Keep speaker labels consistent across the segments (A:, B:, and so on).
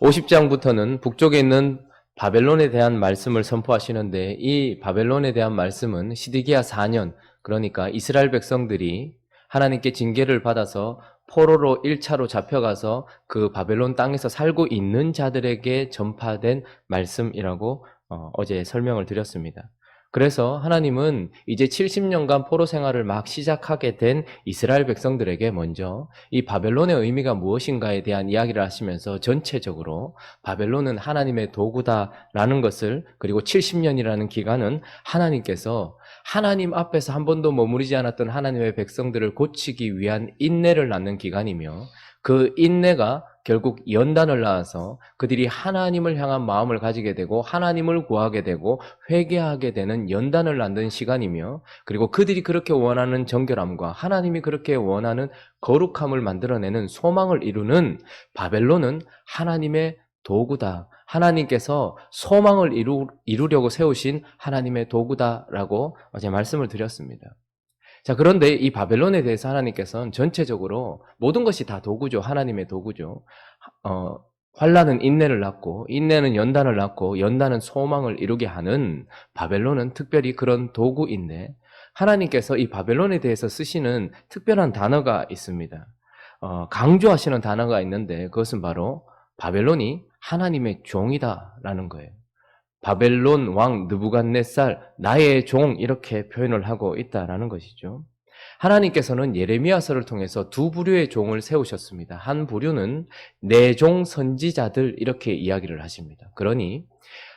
A: 50장부터는 북쪽에 있는 바벨론에 대한 말씀을 선포하시는데 이 바벨론에 대한 말씀은 시드기야 4년, 그러니까 이스라엘 백성들이 하나님께 징계를 받아서 포로로 1차로 잡혀가서 그 바벨론 땅에서 살고 있는 자들에게 전파된 말씀이라고 어제 설명을 드렸습니다. 그래서 하나님은 이제 70년간 포로 생활을 막 시작하게 된 이스라엘 백성들에게 먼저 이 바벨론의 의미가 무엇인가에 대한 이야기를 하시면서 전체적으로 바벨론은 하나님의 도구다라는 것을, 그리고 70년이라는 기간은 하나님께서 하나님 앞에서 한 번도 머무르지 않았던 하나님의 백성들을 고치기 위한 인내를 낳는 기간이며, 그 인내가 결국 연단을 낳아서 그들이 하나님을 향한 마음을 가지게 되고 하나님을 구하게 되고 회개하게 되는 연단을 낳는 시간이며, 그리고 그들이 그렇게 원하는 정결함과 하나님이 그렇게 원하는 거룩함을 만들어내는 소망을 이루는 바벨론은 하나님의 도구다. 하나님께서 소망을 이루려고 세우신 하나님의 도구다라고 어제 말씀을 드렸습니다. 자, 그런데 이 바벨론에 대해서 하나님께서는 전체적으로 모든 것이 다 도구죠. 하나님의 도구죠. 환난은 인내를 낳고, 인내는 연단을 낳고, 연단은 소망을 이루게 하는 바벨론은 특별히 그런 도구인데, 하나님께서 이 바벨론에 대해서 쓰시는 특별한 단어가 있습니다. 강조하시는 단어가 있는데 그것은 바로 바벨론이 하나님의 종이다라는 거예요. 바벨론 왕 느부갓네살 나의 종, 이렇게 표현을 하고 있다라는 것이죠. 하나님께서는 예레미야서를 통해서 두 부류의 종을 세우셨습니다. 한 부류는 내 종 선지자들, 이렇게 이야기를 하십니다. 그러니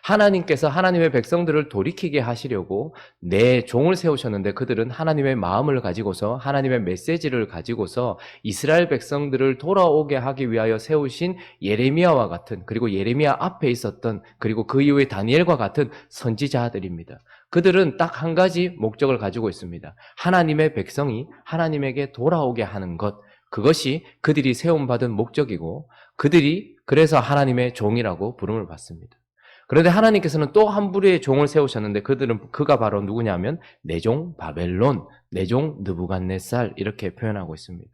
A: 하나님께서 하나님의 백성들을 돌이키게 하시려고 내 종을 세우셨는데, 그들은 하나님의 마음을 가지고서 하나님의 메시지를 가지고서 이스라엘 백성들을 돌아오게 하기 위하여 세우신 예레미야와 같은, 그리고 예레미야 앞에 있었던, 그리고 그 이후에 다니엘과 같은 선지자들입니다. 그들은 딱 한 가지 목적을 가지고 있습니다. 하나님의 백성이 하나님에게 돌아오게 하는 것, 그것이 그들이 세움받은 목적이고, 그들이 그래서 하나님의 종이라고 부름을 받습니다. 그런데 하나님께서는 또 한 부류의 종을 세우셨는데, 그가 바로 누구냐면 내 종 바벨론, 내 종 느부갓네살, 이렇게 표현하고 있습니다.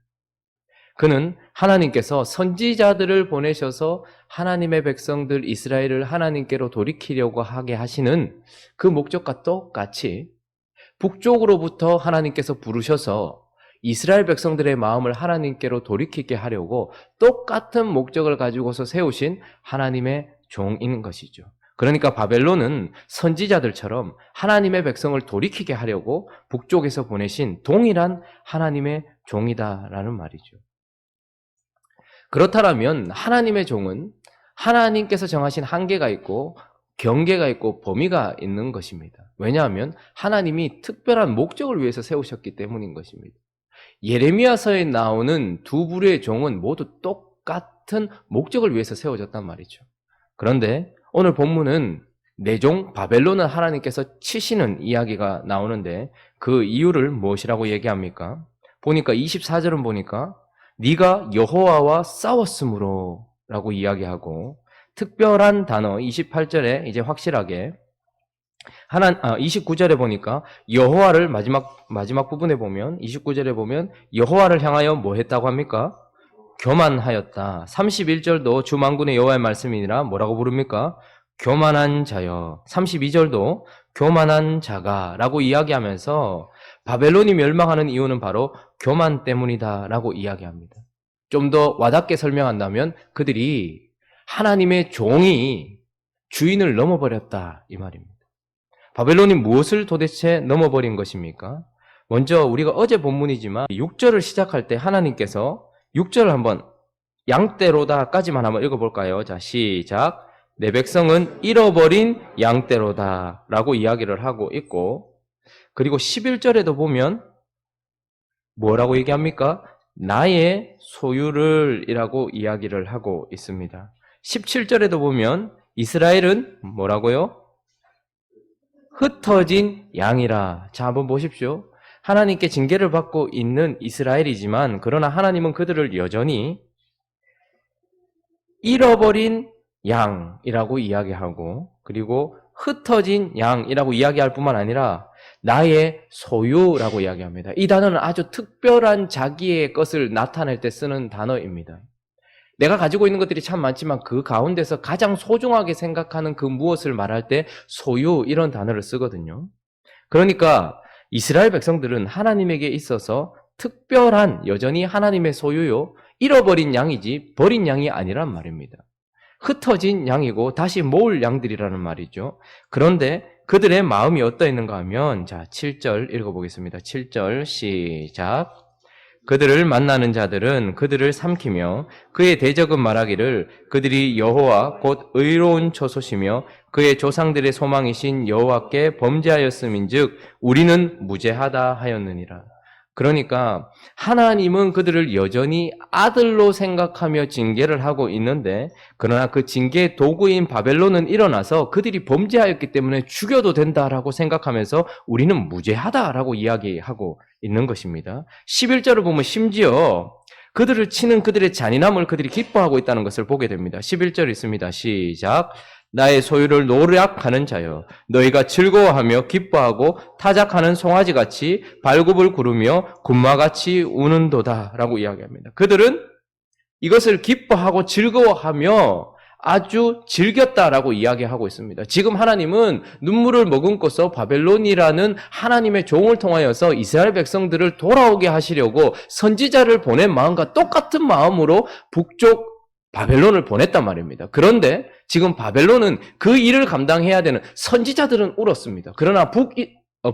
A: 그는 하나님께서 선지자들을 보내셔서 하나님의 백성들 이스라엘을 하나님께로 돌이키려고 하게 하시는 그 목적과 똑같이 북쪽으로부터 하나님께서 부르셔서 이스라엘 백성들의 마음을 하나님께로 돌이키게 하려고 똑같은 목적을 가지고서 세우신 하나님의 종인 것이죠. 그러니까 바벨론은 선지자들처럼 하나님의 백성을 돌이키게 하려고 북쪽에서 보내신 동일한 하나님의 종이다라는 말이죠. 그렇다면 하나님의 종은 하나님께서 정하신 한계가 있고 경계가 있고 범위가 있는 것입니다. 왜냐하면 하나님이 특별한 목적을 위해서 세우셨기 때문인 것입니다. 예레미야서에 나오는 두 부류의 종은 모두 똑같은 목적을 위해서 세워졌단 말이죠. 그런데 오늘 본문은 내 종 바벨론을 하나님께서 치시는 이야기가 나오는데, 그 이유를 무엇이라고 얘기합니까? 보니까 24절은 보니까 네가 여호와와 싸웠으므로 라고 이야기하고, 특별한 단어 28절에 이제 확실하게 29절에 보니까 여호와를 마지막 부분에 보면 29절에 보면 여호와를 향하여 뭐 했다고 합니까? 교만하였다. 31절도 주만군의 여호와의 말씀이니라 뭐라고 부릅니까? 교만한 자여. 32절도 교만한 자가 라고 이야기하면서 바벨론이 멸망하는 이유는 바로 교만 때문이다 라고 이야기합니다. 좀 더 와닿게 설명한다면 그들이 하나님의 종이 주인을 넘어버렸다, 이 말입니다. 바벨론이 무엇을 도대체 넘어버린 것입니까? 먼저 우리가 어제 본문이지만 6절을 시작할 때 하나님께서 6절을 한번 양떼로다까지만 한번 읽어볼까요? 자, 시작. 내 백성은 잃어버린 양떼로다 라고 이야기를 하고 있고, 그리고 11절에도 보면 뭐라고 얘기합니까? 나의 소유를 이라고 이야기를 하고 있습니다. 17절에도 보면 이스라엘은 뭐라고요? 흩어진 양이라. 자, 한번 보십시오. 하나님께 징계를 받고 있는 이스라엘이지만, 그러나 하나님은 그들을 여전히 잃어버린 양이라고 이야기하고, 그리고 흩어진 양이라고 이야기할 뿐만 아니라 나의 소유라고 이야기합니다. 이 단어는 아주 특별한 자기의 것을 나타낼 때 쓰는 단어입니다. 내가 가지고 있는 것들이 참 많지만 그 가운데서 가장 소중하게 생각하는 그 무엇을 말할 때 소유 이런 단어를 쓰거든요. 그러니까 이스라엘 백성들은 하나님에게 있어서 특별한 여전히 하나님의 소유요. 잃어버린 양이지 버린 양이 아니란 말입니다. 흩어진 양이고 다시 모을 양들이라는 말이죠. 그런데 그들의 마음이 어떠했는가 하면 자 7절 읽어보겠습니다. 7절 시작. 그들을 만나는 자들은 그들을 삼키며 그의 대적은 말하기를 그들이 여호와 곧 의로운 초소시며 그의 조상들의 소망이신 여호와께 범죄하였음인즉 우리는 무죄하다 하였느니라. 그러니까 하나님은 그들을 여전히 아들로 생각하며 징계를 하고 있는데 그러나 그 징계의 도구인 바벨론은 일어나서 그들이 범죄하였기 때문에 죽여도 된다라고 생각하면서 우리는 무죄하다라고 이야기하고 있는 것입니다. 11절을 보면 심지어 그들을 치는 그들의 잔인함을 그들이 기뻐하고 있다는 것을 보게 됩니다. 11절 있습니다. 시작. 나의 소유를 노략하는 자여 너희가 즐거워하며 기뻐하고 타작하는 송아지같이 발굽을 구르며 군마같이 우는도다 라고 이야기합니다. 그들은 이것을 기뻐하고 즐거워하며 아주 즐겼다라고 이야기하고 있습니다. 지금 하나님은 눈물을 머금고서 바벨론이라는 하나님의 종을 통하여서 이스라엘 백성들을 돌아오게 하시려고 선지자를 보낸 마음과 똑같은 마음으로 북쪽 바벨론을 보냈단 말입니다. 그런데 지금 바벨론은 그 일을 감당해야 되는 선지자들은 울었습니다. 그러나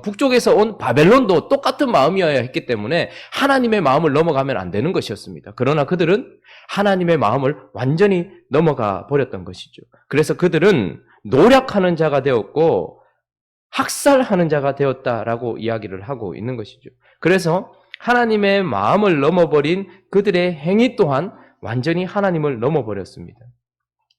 A: 북쪽에서 온 바벨론도 똑같은 마음이어야 했기 때문에 하나님의 마음을 넘어가면 안 되는 것이었습니다. 그러나 그들은 하나님의 마음을 완전히 넘어가 버렸던 것이죠. 그래서 그들은 노략하는 자가 되었고 학살하는 자가 되었다라고 이야기를 하고 있는 것이죠. 그래서 하나님의 마음을 넘어버린 그들의 행위 또한 완전히 하나님을 넘어버렸습니다.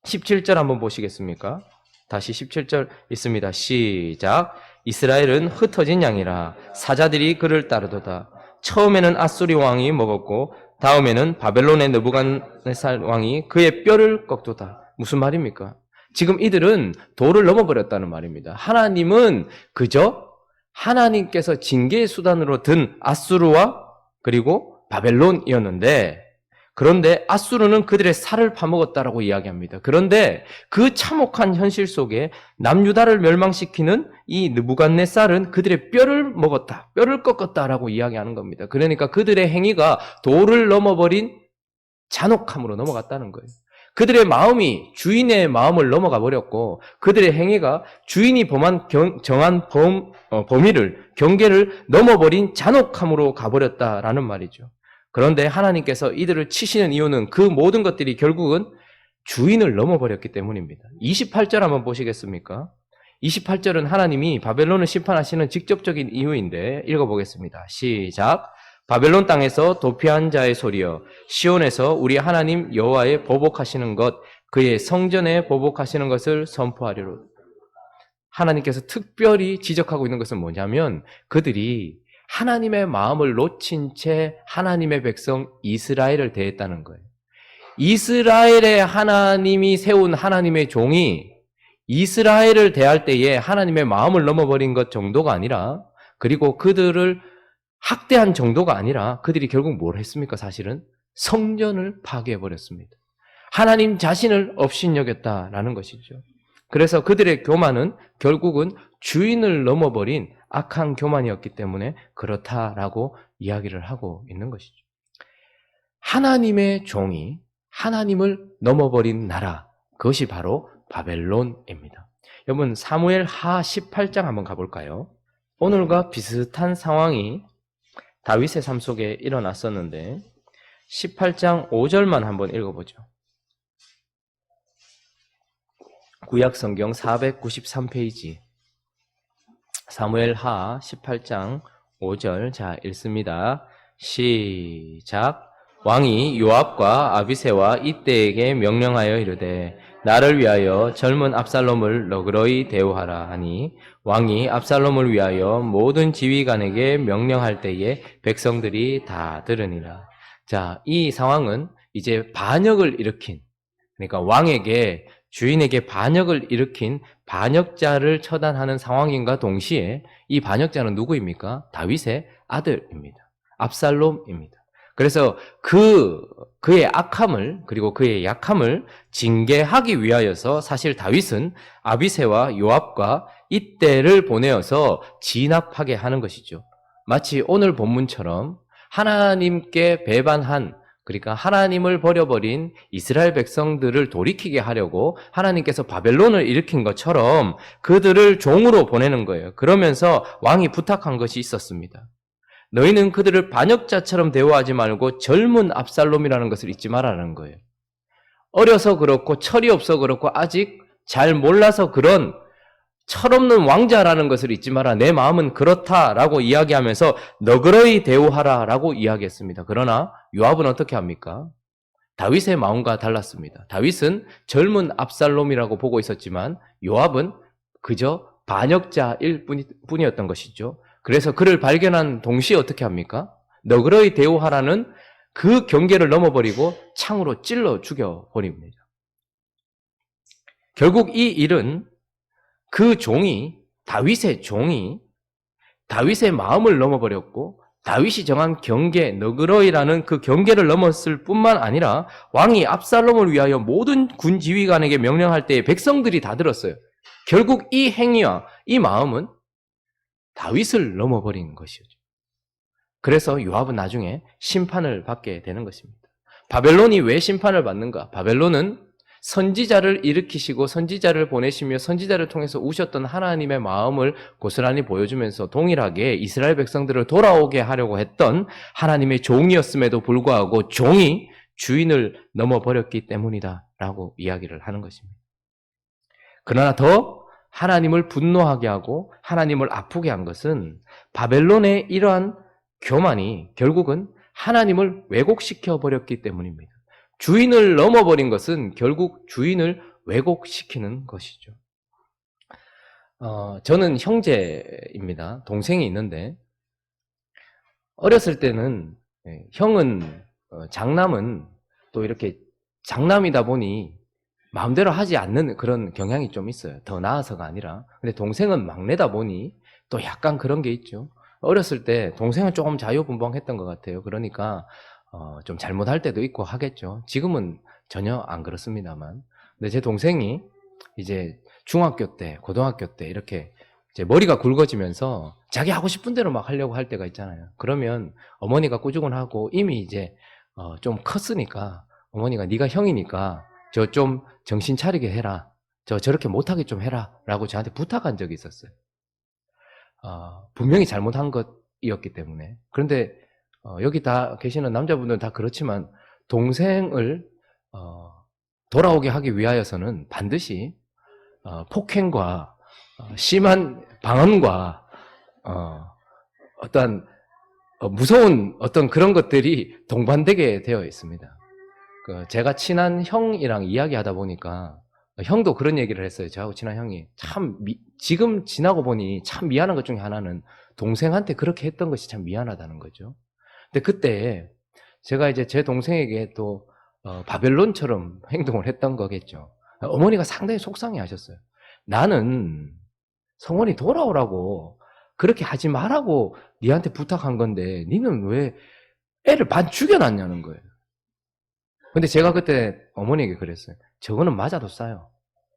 A: 17절 한번 보시겠습니까? 다시 17절 있습니다. 시작. 이스라엘은 흩어진 양이라 사자들이 그를 따르도다. 처음에는 아수리 왕이 먹었고 다음에는 바벨론의 느부갓네살 왕이 그의 뼈를 꺾도다. 무슨 말입니까? 지금 이들은 도를 넘어버렸다는 말입니다. 하나님은 그저 하나님께서 징계의 수단으로 든 아수르와 그리고 바벨론이었는데 그런데 아수르는 그들의 살을 파먹었다라고 이야기합니다. 그런데 그 참혹한 현실 속에 남유다를 멸망시키는 이 느부갓네살은 그들의 뼈를 먹었다, 뼈를 꺾었다라고 이야기하는 겁니다. 그러니까 그들의 행위가 도를 넘어버린 잔혹함으로 넘어갔다는 거예요. 그들의 마음이 주인의 마음을 넘어가 버렸고 그들의 행위가 주인이 정한 범위를 경계를 넘어버린 잔혹함으로 가버렸다라는 말이죠. 그런데 하나님께서 이들을 치시는 이유는 그 모든 것들이 결국은 주인을 넘어버렸기 때문입니다. 28절 한번 보시겠습니까? 28절은 하나님이 바벨론을 심판하시는 직접적인 이유인데 읽어보겠습니다. 시작. 바벨론 땅에서 도피한 자의 소리여 시온에서 우리 하나님 여호와의 보복하시는 것 그의 성전에 보복하시는 것을 선포하리로. 하나님께서 특별히 지적하고 있는 것은 뭐냐면 그들이 하나님의 마음을 놓친 채 하나님의 백성 이스라엘을 대했다는 거예요. 이스라엘의 하나님이 세운 하나님의 종이 이스라엘을 대할 때에 하나님의 마음을 넘어버린 것 정도가 아니라 그리고 그들을 학대한 정도가 아니라 그들이 결국 뭘 했습니까? 사실은 성전을 파괴해버렸습니다. 하나님 자신을 업신여겼다라는 것이죠. 그래서 그들의 교만은 결국은 주인을 넘어버린 악한 교만이었기 때문에 그렇다라고 이야기를 하고 있는 것이죠. 하나님의 종이 하나님을 넘어버린 나라, 그것이 바로 바벨론입니다. 여러분 사무엘 하 18장 한번 가볼까요? 오늘과 비슷한 상황이 다윗의 삶 속에 일어났었는데 18장 5절만 한번 읽어보죠. 구약성경 493페이지 사무엘 하 18장 5절 자 읽습니다. 시작. 왕이 요압과 아비새와 이때에게 명령하여 이르되 나를 위하여 젊은 압살롬을 너그러이 대우하라 하니 왕이 압살롬을 위하여 모든 지휘관에게 명령할 때에 백성들이 다 들으니라. 자, 이 상황은 이제 반역을 일으킨, 그러니까 왕에게 주인에게 반역을 일으킨 반역자를 처단하는 상황인가 동시에 이 반역자는 누구입니까? 다윗의 아들입니다. 압살롬입니다. 그래서 그의 악함을, 그리고 그의 약함을 징계하기 위하여서 사실 다윗은 아비새와 요압과 이때를 보내어서 진압하게 하는 것이죠. 마치 오늘 본문처럼 하나님께 배반한, 그러니까 하나님을 버려버린 이스라엘 백성들을 돌이키게 하려고 하나님께서 바벨론을 일으킨 것처럼 그들을 종으로 보내는 거예요. 그러면서 왕이 부탁한 것이 있었습니다. 너희는 그들을 반역자처럼 대우하지 말고 젊은 압살롬이라는 것을 잊지 말라는 거예요. 어려서 그렇고 철이 없어 그렇고 아직 잘 몰라서 그런 철없는 왕자라는 것을 잊지 마라. 내 마음은 그렇다라고 이야기하면서 너그러이 대우하라라고 이야기했습니다. 그러나 요압은 어떻게 합니까? 다윗의 마음과 달랐습니다. 다윗은 젊은 압살롬이라고 보고 있었지만 요압은 그저 반역자일 뿐이었던 것이죠. 그래서 그를 발견한 동시에 어떻게 합니까? 너그러이 대우하라는 그 경계를 넘어버리고 창으로 찔러 죽여버립니다. 결국 이 일은 그 종이, 다윗의 종이 다윗의 마음을 넘어버렸고 다윗이 정한 경계, 너그러이라는 그 경계를 넘었을 뿐만 아니라 왕이 압살롬을 위하여 모든 군 지휘관에게 명령할 때에 백성들이 다 들었어요. 결국 이 행위와 이 마음은 다윗을 넘어버린 것이죠. 그래서 요압은 나중에 심판을 받게 되는 것입니다. 바벨론이 왜 심판을 받는가? 바벨론은 선지자를 일으키시고 선지자를 보내시며 선지자를 통해서 우셨던 하나님의 마음을 고스란히 보여주면서 동일하게 이스라엘 백성들을 돌아오게 하려고 했던 하나님의 종이었음에도 불구하고 종이 주인을 넘어버렸기 때문이다 라고 이야기를 하는 것입니다. 그러나 더 하나님을 분노하게 하고 하나님을 아프게 한 것은 바벨론의 이러한 교만이 결국은 하나님을 왜곡시켜 버렸기 때문입니다. 주인을 넘어버린 것은 결국 주인을 왜곡시키는 것이죠. 저는 형제입니다. 동생이 있는데 어렸을 때는 형은 장남은 또 이렇게 장남이다 보니 마음대로 하지 않는 그런 경향이 좀 있어요. 더 나아서가 아니라. 근데 동생은 막내다 보니 또 약간 그런 게 있죠. 어렸을 때 동생은 조금 자유분방했던 것 같아요. 그러니까 좀 잘못할 때도 있고 하겠죠. 지금은 전혀 안 그렇습니다만. 근데 제 동생이 이제 중학교 때, 고등학교 때 이렇게 이제 머리가 굵어지면서 자기 하고 싶은 대로 막 하려고 할 때가 있잖아요. 그러면 어머니가 꾸중을 하고 이미 이제 좀 컸으니까 어머니가 네가 형이니까 저 좀 정신 차리게 해라. 저렇게 못하게 좀 해라. 라고 저한테 부탁한 적이 있었어요. 분명히 잘못한 것이었기 때문에. 그런데 여기 다 계시는 남자분들은 다 그렇지만 동생을 돌아오게 하기 위하여서는 반드시 폭행과 심한 방언과 어떤 무서운 어떤 그런 것들이 동반되게 되어 있습니다. 제가 친한 형이랑 이야기하다 보니까 형도 그런 얘기를 했어요. 저하고 친한 형이 참 지금 지나고 보니 참 미안한 것 중에 하나는 동생한테 그렇게 했던 것이 참 미안하다는 거죠. 근데 그때 제가 이제 제 동생에게 또 바벨론처럼 행동을 했던 거겠죠. 어머니가 상당히 속상해 하셨어요. 나는 성원이 돌아오라고 그렇게 하지 말라고 니한테 부탁한 건데 니는 왜 애를 반 죽여놨냐는 거예요. 근데 제가 그때 어머니에게 그랬어요. 저거는 맞아도 싸요.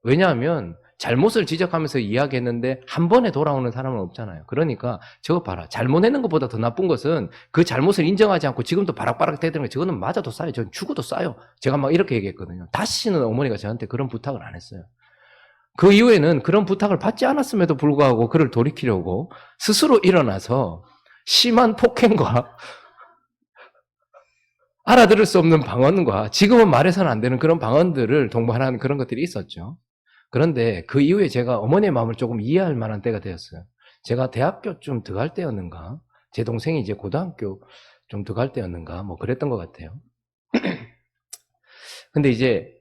A: 왜냐하면 잘못을 지적하면서 이야기했는데 한 번에 돌아오는 사람은 없잖아요. 그러니까 저거 봐라. 잘못했는 것보다 더 나쁜 것은 그 잘못을 인정하지 않고 지금도 바락바락 대드는 거 저거는 맞아도 싸요. 저는 죽어도 싸요. 제가 막 이렇게 얘기했거든요. 다시는 어머니가 저한테 그런 부탁을 안 했어요. 그 이후에는 그런 부탁을 받지 않았음에도 불구하고 그를 돌이키려고 스스로 일어나서 심한 폭행과 알아들을 수 없는 방언과 지금은 말해서는 안 되는 그런 방언들을 동반하는 그런 것들이 있었죠. 그런데 그 이후에 제가 어머니의 마음을 조금 이해할 만한 때가 되었어요. 제가 대학교쯤 들어갈 때였는가, 제 동생이 이제 고등학교 좀 들어갈 때였는가, 뭐 그랬던 것 같아요. 근데 이제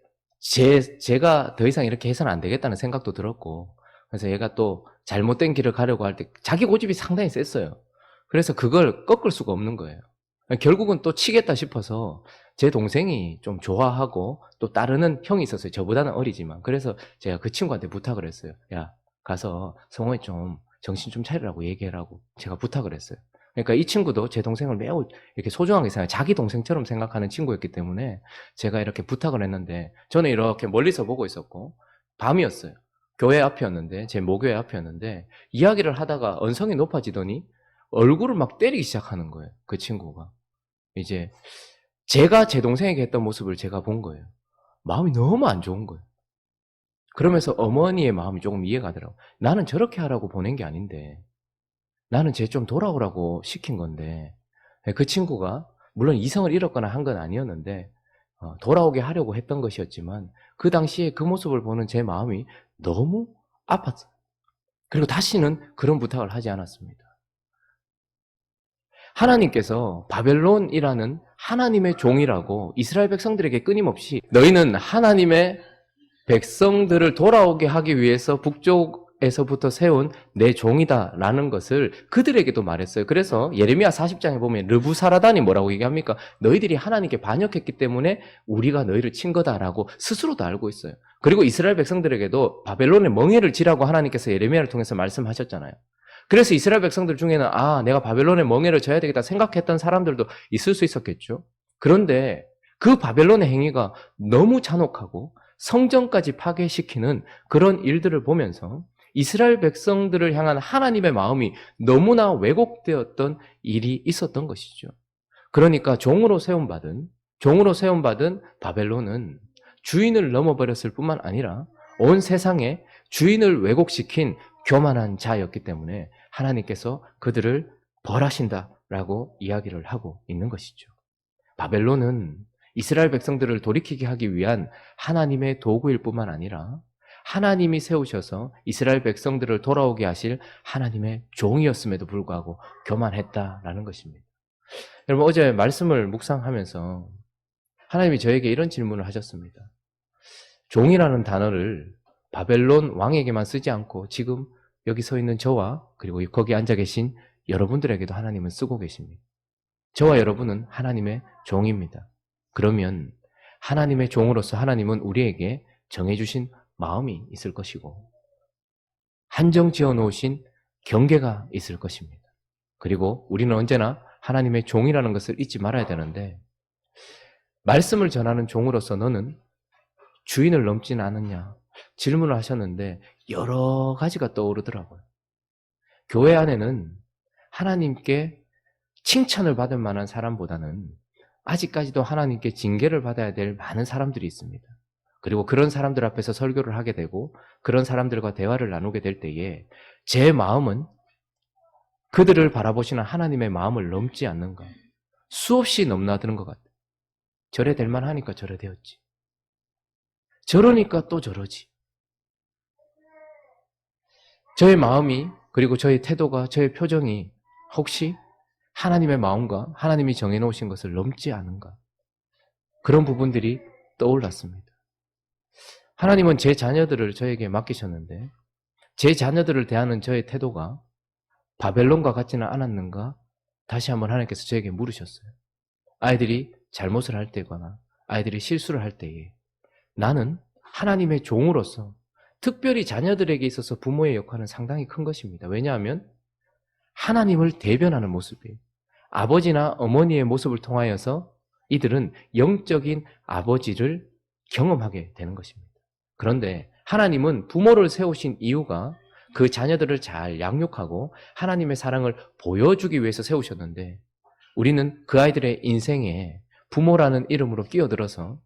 A: 제가 더 이상 이렇게 해서는 안 되겠다는 생각도 들었고, 그래서 얘가 또 잘못된 길을 가려고 할 때 자기 고집이 상당히 셌어요. 그래서 그걸 꺾을 수가 없는 거예요. 결국은 또 치겠다 싶어서 제 동생이 좀 좋아하고 또 따르는 형이 있었어요. 저보다는 어리지만. 그래서 제가 그 친구한테 부탁을 했어요. 야, 가서 성호이 좀 정신 좀 차리라고 얘기해라고 제가 부탁을 했어요. 그러니까 이 친구도 제 동생을 매우 이렇게 소중하게 생각해요. 자기 동생처럼 생각하는 친구였기 때문에 제가 이렇게 부탁을 했는데 저는 이렇게 멀리서 보고 있었고 밤이었어요. 교회 앞이었는데 제 모교회 앞이었는데 이야기를 하다가 언성이 높아지더니 얼굴을 막 때리기 시작하는 거예요. 그 친구가. 이제 제가 제 동생에게 했던 모습을 제가 본 거예요. 마음이 너무 안 좋은 거예요. 그러면서 어머니의 마음이 조금 이해가 가더라고요. 나는 저렇게 하라고 보낸 게 아닌데 나는 쟤 좀 돌아오라고 시킨 건데 그 친구가 물론 이성을 잃었거나 한 건 아니었는데 돌아오게 하려고 했던 것이었지만 그 당시에 그 모습을 보는 제 마음이 너무 아팠어요. 그리고 다시는 그런 부탁을 하지 않았습니다. 하나님께서 바벨론이라는 하나님의 종이라고 이스라엘 백성들에게 끊임없이 너희는 하나님의 백성들을 돌아오게 하기 위해서 북쪽에서부터 세운 내 종이다라는 것을 그들에게도 말했어요. 그래서 예레미야 40장에 보면 르부사라단이 뭐라고 얘기합니까? 너희들이 하나님께 반역했기 때문에 우리가 너희를 친 거다라고 스스로도 알고 있어요. 그리고 이스라엘 백성들에게도 바벨론의 멍에를 지라고 하나님께서 예레미야를 통해서 말씀하셨잖아요. 그래서 이스라엘 백성들 중에는 내가 바벨론의 멍에를 져야 되겠다 생각했던 사람들도 있을 수 있었겠죠. 그런데 그 바벨론의 행위가 너무 잔혹하고 성전까지 파괴시키는 그런 일들을 보면서 이스라엘 백성들을 향한 하나님의 마음이 너무나 왜곡되었던 일이 있었던 것이죠. 그러니까 종으로 세움받은 바벨론은 주인을 넘어버렸을 뿐만 아니라 온 세상에 주인을 왜곡시킨 교만한 자였기 때문에 하나님께서 그들을 벌하신다라고 이야기를 하고 있는 것이죠. 바벨론은 이스라엘 백성들을 돌이키게 하기 위한 하나님의 도구일 뿐만 아니라 하나님이 세우셔서 이스라엘 백성들을 돌아오게 하실 하나님의 종이었음에도 불구하고 교만했다라는 것입니다. 여러분 어제 말씀을 묵상하면서 하나님이 저에게 이런 질문을 하셨습니다. 종이라는 단어를 바벨론 왕에게만 쓰지 않고 지금 여기 서 있는 저와 그리고 거기 앉아 계신 여러분들에게도 하나님은 쓰고 계십니다. 저와 여러분은 하나님의 종입니다. 그러면 하나님의 종으로서 하나님은 우리에게 정해주신 마음이 있을 것이고 한정 지어 놓으신 경계가 있을 것입니다. 그리고 우리는 언제나 하나님의 종이라는 것을 잊지 말아야 되는데 말씀을 전하는 종으로서 너는 주인을 넘지는 않느냐 질문을 하셨는데 여러 가지가 떠오르더라고요. 교회 안에는 하나님께 칭찬을 받을 만한 사람보다는 아직까지도 하나님께 징계를 받아야 될 많은 사람들이 있습니다. 그리고 그런 사람들 앞에서 설교를 하게 되고 그런 사람들과 대화를 나누게 될 때에 제 마음은 그들을 바라보시는 하나님의 마음을 넘지 않는가. 수없이 넘나드는 것 같아요. 저래 될 만하니까 저래 되었지. 저러니까 또 저러지. 저의 마음이 그리고 저의 태도가 저의 표정이 혹시 하나님의 마음과 하나님이 정해놓으신 것을 넘지 않은가. 그런 부분들이 떠올랐습니다. 하나님은 제 자녀들을 저에게 맡기셨는데 제 자녀들을 대하는 저의 태도가 바벨론과 같지는 않았는가? 다시 한번 하나님께서 저에게 물으셨어요. 아이들이 잘못을 할 때거나 아이들이 실수를 할 때에 나는 하나님의 종으로서 특별히 자녀들에게 있어서 부모의 역할은 상당히 큰 것입니다. 왜냐하면 하나님을 대변하는 모습이에요. 아버지나 어머니의 모습을 통하여서 이들은 영적인 아버지를 경험하게 되는 것입니다. 그런데 하나님은 부모를 세우신 이유가 그 자녀들을 잘 양육하고 하나님의 사랑을 보여주기 위해서 세우셨는데 우리는 그 아이들의 인생에 부모라는 이름으로 끼어들어서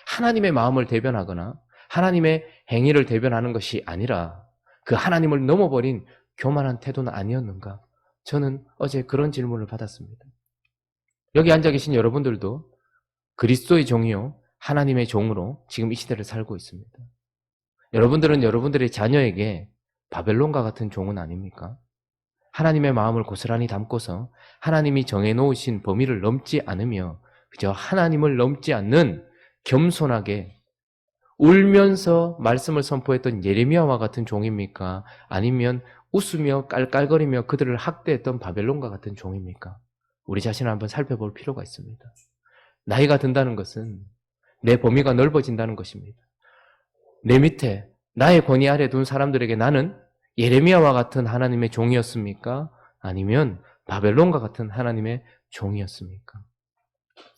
A: 하나님의 마음을 대변하거나 하나님의 행위를 대변하는 것이 아니라 그 하나님을 넘어버린 교만한 태도는 아니었는가? 저는 어제 그런 질문을 받았습니다. 여기 앉아 계신 여러분들도 그리스도의 종이요 하나님의 종으로 지금 이 시대를 살고 있습니다. 여러분들은 여러분들의 자녀에게 바벨론과 같은 종은 아닙니까? 하나님의 마음을 고스란히 담고서 하나님이 정해놓으신 범위를 넘지 않으며 그저 하나님을 넘지 않는 겸손하게 울면서 말씀을 선포했던 예레미야와 같은 종입니까? 아니면 웃으며 깔깔거리며 그들을 학대했던 바벨론과 같은 종입니까? 우리 자신을 한번 살펴볼 필요가 있습니다. 나이가 든다는 것은 내 범위가 넓어진다는 것입니다. 내 밑에 나의 권위 아래 둔 사람들에게 나는 예레미야와 같은 하나님의 종이었습니까? 아니면 바벨론과 같은 하나님의 종이었습니까?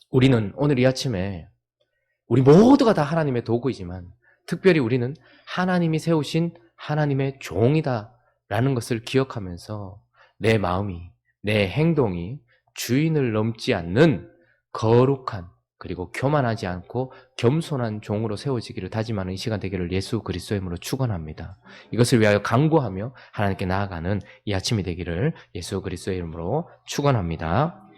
A: 우리는 오늘 이 아침에 우리 모두가 다 하나님의 도구이지만 특별히 우리는 하나님이 세우신 하나님의 종이다라는 것을 기억하면서 내 마음이, 내 행동이 주인을 넘지 않는 거룩한 그리고 교만하지 않고 겸손한 종으로 세워지기를 다짐하는 이 시간 되기를 예수 그리스도의 이름으로 축원합니다. 이것을 위하여 간구하며 하나님께 나아가는 이 아침이 되기를 예수 그리스도의 이름으로 축원합니다.